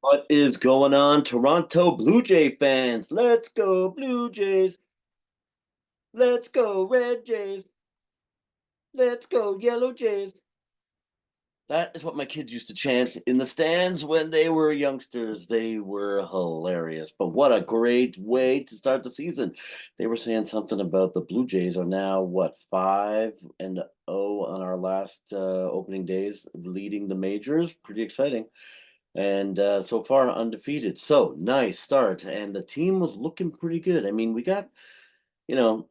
What is going on, Toronto Blue Jay fans? Let's go, Blue Jays. Let's go, Red Jays. Let's go, Yellow Jays. That is what my kids used to chant in the stands when they were youngsters. They were hilarious. But what a great way to start the season. They were saying something about the Blue Jays are now, what, 5-0 on our last opening days, leading the majors. Pretty exciting. And so far undefeated. So nice start, and the team was looking pretty good. I mean, we got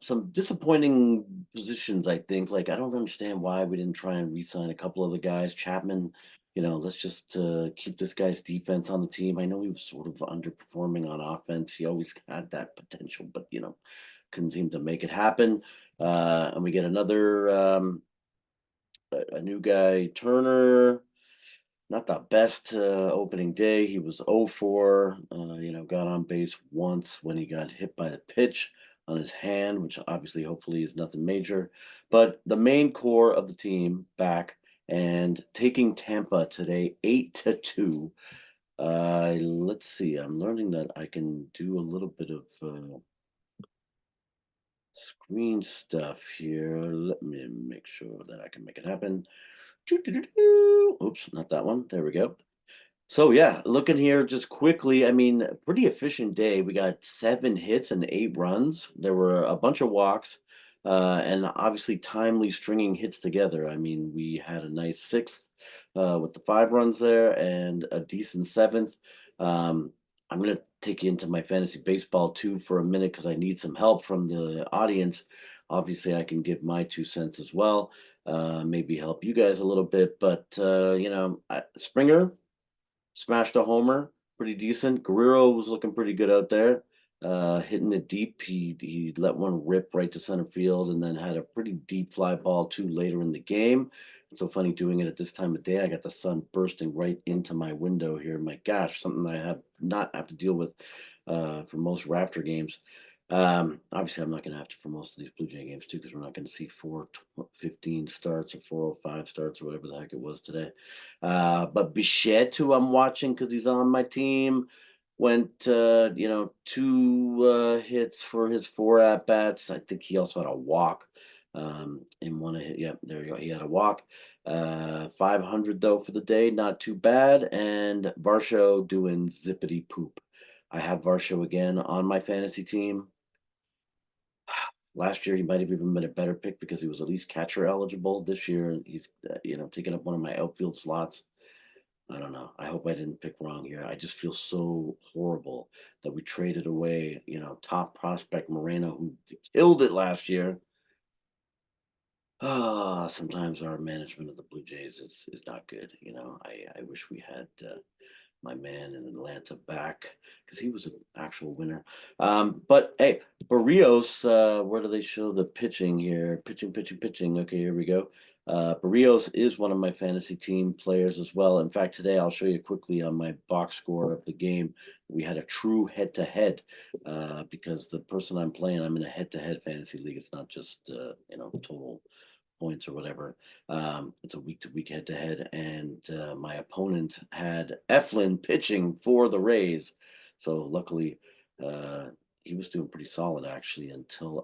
some disappointing positions. I think, like, I don't understand why we didn't try and re-sign a couple of the guys. Chapman, let's just keep this guy's defense on the team. I know he was sort of underperforming on offense. He always had that potential, but couldn't seem to make it happen. And we get another a new guy, Turner. Not the best opening day. He was 0 for, got on base once when he got hit by the pitch on his hand, which obviously, hopefully, is nothing major. But the main core of the team back and taking Tampa today, 8-2. Let's see. I'm learning that I can do a little bit of screen stuff here. Let me make sure that I can make it happen. Oops, not that one. There we go. So yeah, looking here just quickly, I mean, pretty efficient day. We got 7 hits and 8 runs. There were a bunch of walks, and obviously timely stringing hits together. I mean, we had a nice sixth with the 5 runs there and a decent seventh. I'm gonna take you into my fantasy baseball too for a minute because I need some help from the audience. Obviously, I can give my 2 cents as well. Maybe help you guys a little bit, but Springer smashed a homer, pretty decent. Guerrero was looking pretty good out there, hitting it deep. He let one rip right to center field, and then had a pretty deep fly ball too later in the game. It's so funny doing it at this time of day. I got the sun bursting right into my window here. My gosh, something I have not have to deal with for most Raptor games. Obviously, I'm not going to have to for most of these Blue Jay games too, because we're not going to see 4:15 starts or 4:05 starts or whatever the heck it was today. But Bichette, who I'm watching because he's on my team, went 2 hits for his 4 at bats. I think he also had a walk in one of his, yeah, there you go. He had a walk. 500 though for the day, not too bad. And Varsho doing zippity poop. I have Varsho again on my fantasy team. Last year, he might have even been a better pick because he was at least catcher eligible. This year, he's taking up one of my outfield slots. I don't know. I hope I didn't pick wrong here. I just feel so horrible that we traded away, top prospect Moreno, who killed it last year. Ah, sometimes our management of the Blue Jays is not good. I wish we had my man in Atlanta back because he was an actual winner. But hey, Berrios, where do they show the pitching here? Pitching, pitching, pitching. Okay, here we go. Berrios is one of my fantasy team players as well. In fact, today I'll show you quickly on my box score of the game. We had a true head-to-head because the person I'm playing, I'm in a head-to-head fantasy league. It's not just total points or whatever. It's a week-to-week head-to-head, and my opponent had Eflin pitching for the Rays. So luckily, he was doing pretty solid actually until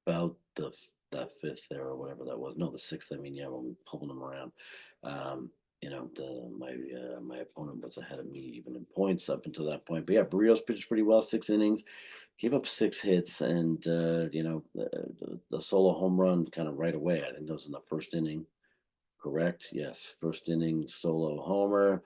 about that fifth there or whatever that was. No, the sixth. I mean, yeah, when we pulling him around. My opponent was ahead of me even in points up until that point. But yeah, Berrios pitched pretty well, 6 innings, gave up 6 hits, and the solo home run kind of right away. I think that was in the first inning. Correct? Yes, first inning solo homer.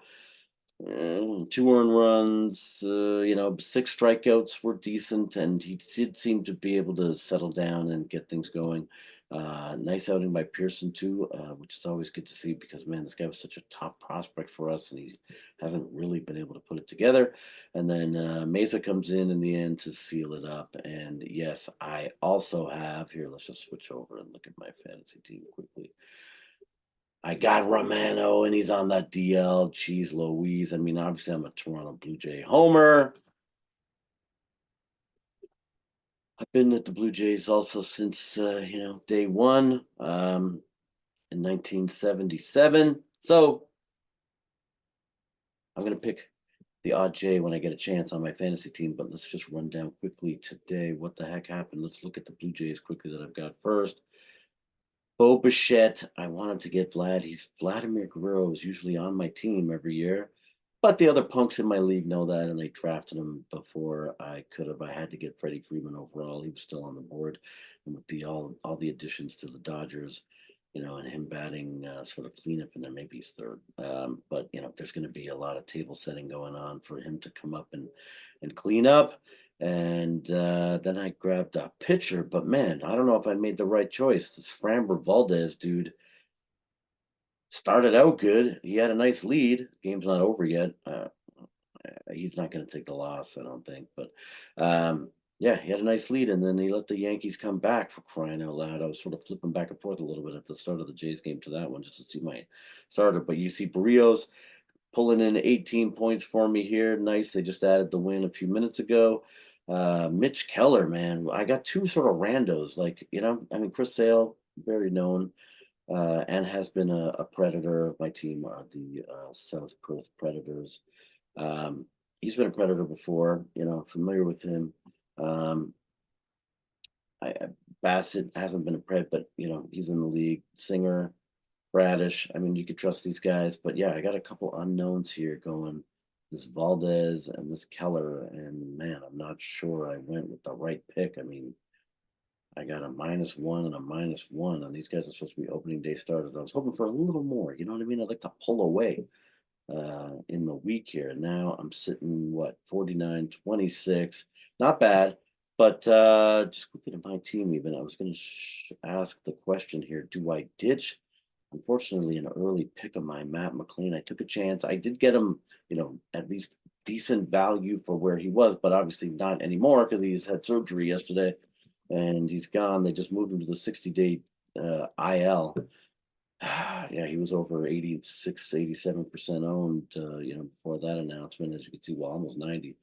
2 earned runs, 6 strikeouts were decent, and he did seem to be able to settle down and get things going. Nice outing by Pearson too, which is always good to see because man, this guy was such a top prospect for us, and he hasn't really been able to put it together. And then Mesa comes in the end to seal it up. And yes, I also have here. Let's just switch over and look at my fantasy team quickly. I got Romano, and he's on that DL. Jeez Louise. I mean, obviously, I'm a Toronto Blue Jay homer. I've been at the Blue Jays also since, day one in 1977. So I'm gonna pick the odd J when I get a chance on my fantasy team, but let's just run down quickly today what the heck happened. Let's look at the Blue Jays quickly that I've got first. Bo Bichette, I wanted to get Vlad. He's Vladimir Guerrero is usually on my team every year, but the other punks in my league know that, and they drafted him before I could have. I had to get Freddie Freeman overall. He was still on the board, and with the all the additions to the Dodgers, and him batting sort of cleanup, and then maybe he's third. But there's going to be a lot of table setting going on for him to come up and clean up. And then I grabbed a pitcher, but man, I don't know if I made the right choice. This Framber Valdez dude started out good. He had a nice lead. Game's not over yet. He's not going to take the loss, I don't think. But yeah, he had a nice lead, and then he let the Yankees come back, for crying out loud. I was sort of flipping back and forth a little bit at the start of the Jays game to that one just to see my starter. But you see Berrios pulling in 18 points for me here. Nice. They just added the win a few minutes ago. Mitch Keller, man, I got two sort of randos. I mean, Chris Sale, very known, and has been a predator of my team, are the South Perth Predators. Um, he's been a predator before, familiar with him. Um, Bassett hasn't been a pred, but he's in the league. Singer, Bradish. I mean, you could trust these guys, but yeah, I got a couple unknowns here going. This Valdez and this Keller, and man, I'm not sure I went with the right pick. I mean, I got a -1 and a -1, and these guys are supposed to be opening day starters. I was hoping for a little more. You know what I mean? I'd like to pull away in the week here. Now I'm sitting, what, 49-26. Not bad, but just looking at my team, even I was going to ask the question here: do I ditch? Unfortunately, an early pick of mine, Matt McLean, I took a chance. I did get him, at least decent value for where he was, but obviously not anymore because he's had surgery yesterday and he's gone. They just moved him to the 60-day IL. Yeah, he was over 86, 87% owned, before that announcement, as you can see, well, almost 90.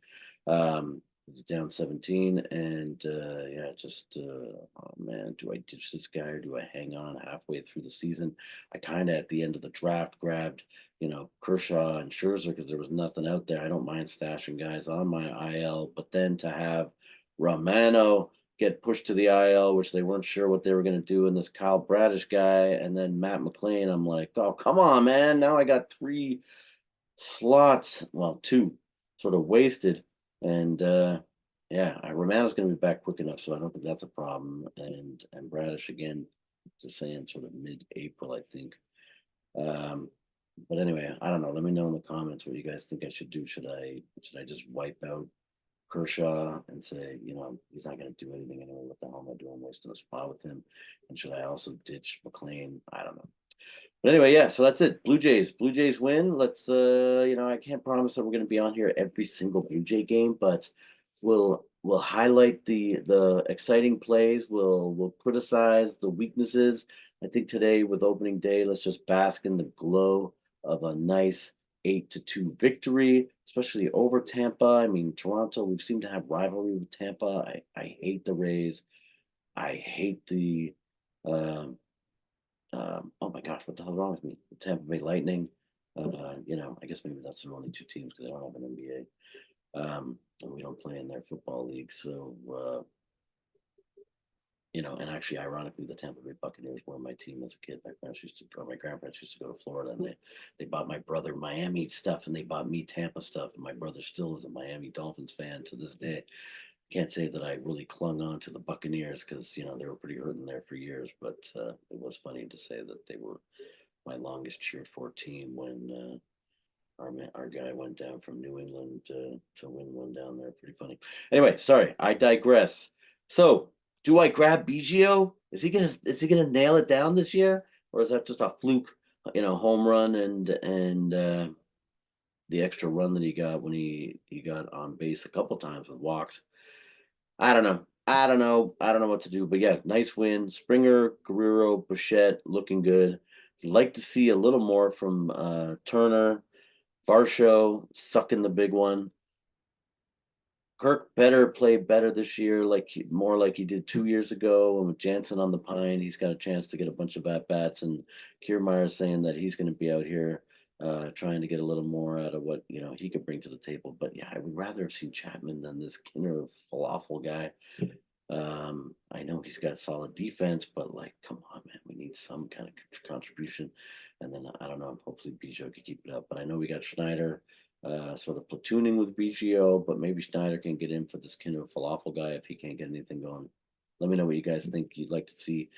He's down 17, and yeah, just oh man, do I ditch this guy or do I hang on halfway through the season? I kind of at the end of the draft grabbed, Kershaw and Scherzer because there was nothing out there. I don't mind stashing guys on my IL, but then to have Romano get pushed to the IL, which they weren't sure what they were going to do, and this Kyle Bradish guy, and then Matt McLean. I'm like, oh, come on, man. Now I got three slots, well, two sort of wasted. And yeah, Romano's going to be back quick enough, so I don't think that's a problem. And Bradish again, they're saying sort of mid-April, I think. But anyway, I don't know. Let me know in the comments what you guys think I should do. Should I just wipe out Kershaw and say, he's not going to do anything anyway? What the hell am I doing wasting a spot with him? And should I also ditch McLean? I don't know. But anyway, yeah, so that's it. Blue Jays win. Let's I can't promise that we're going to be on here every single Blue Jay game, but we'll highlight the exciting plays. We'll criticize the weaknesses. I think today with opening day, let's just bask in the glow of a nice 8-2 victory, especially over Tampa. I mean, Toronto, we seem to have rivalry with Tampa. I hate the Rays. I hate the oh my gosh, what the hell's wrong with me? The Tampa Bay Lightning. I guess maybe that's their only two teams because they don't have an NBA. And we don't play in their football league. So, and actually, ironically, the Tampa Bay Buccaneers were my team as a kid. My grandparents used to go to Florida, and they bought my brother Miami stuff, and they bought me Tampa stuff. And my brother still is a Miami Dolphins fan to this day. Can't say that I really clung on to the Buccaneers because they were pretty hurting there for years. But it was funny to say that they were my longest cheered for team when our guy went down from New England to win one down there. Pretty funny. Anyway, sorry, I digress. So, do I grab Biggio? Is he gonna nail it down this year, or is that just a fluke? Home run and the extra run that he got when he got on base a couple times with walks. I don't know. I don't know. I don't know what to do. But yeah, nice win. Springer, Guerrero, Bichette looking good. You'd like to see a little more from Turner, Varsho sucking the big one. Kirk better play better this year, more like he did 2 years ago. And with Jansen on the pine, he's got a chance to get a bunch of at bats. And Kiermaier saying that he's going to be out here trying to get a little more out of what he could bring to the table. But yeah, I would rather have seen Chapman than this Kinner falafel guy. I know he's got solid defense, but like, come on, man, we need some kind of contribution. And then I don't know, hopefully Biggio could keep it up. But I know we got Schneider, sort of platooning with Biggio, but maybe Schneider can get in for this kind of falafel guy if he can't get anything going. Let me know what you guys think you'd like to see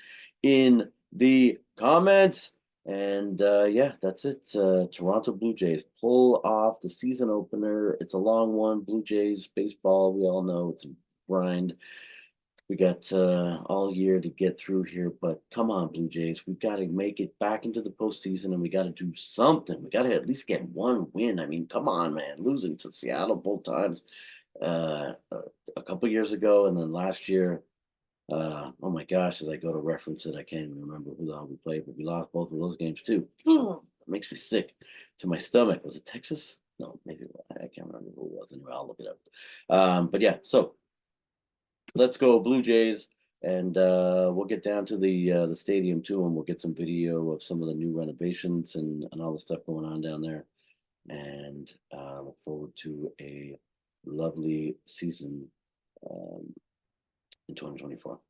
in the comments. And yeah, that's it. Toronto Blue Jays pull off the season opener. It's a long one. Blue Jays baseball, we all know it's a grind. We got all year to get through here, but come on, Blue Jays. We've got to make it back into the postseason and we got to do something. We got to at least get one win. I mean, come on, man. Losing to Seattle both times a couple years ago and then last year. Oh my gosh, as I go to reference it, I can't even remember who the hell we played, but we lost both of those games too. It makes me sick to my stomach. Was it Texas? No, maybe I can't remember who it was. Anyway, I'll look it up. But yeah, so let's go Blue Jays, and we'll get down to the stadium too, and we'll get some video of some of the new renovations and all the stuff going on down there. And look forward to a lovely season in 2024.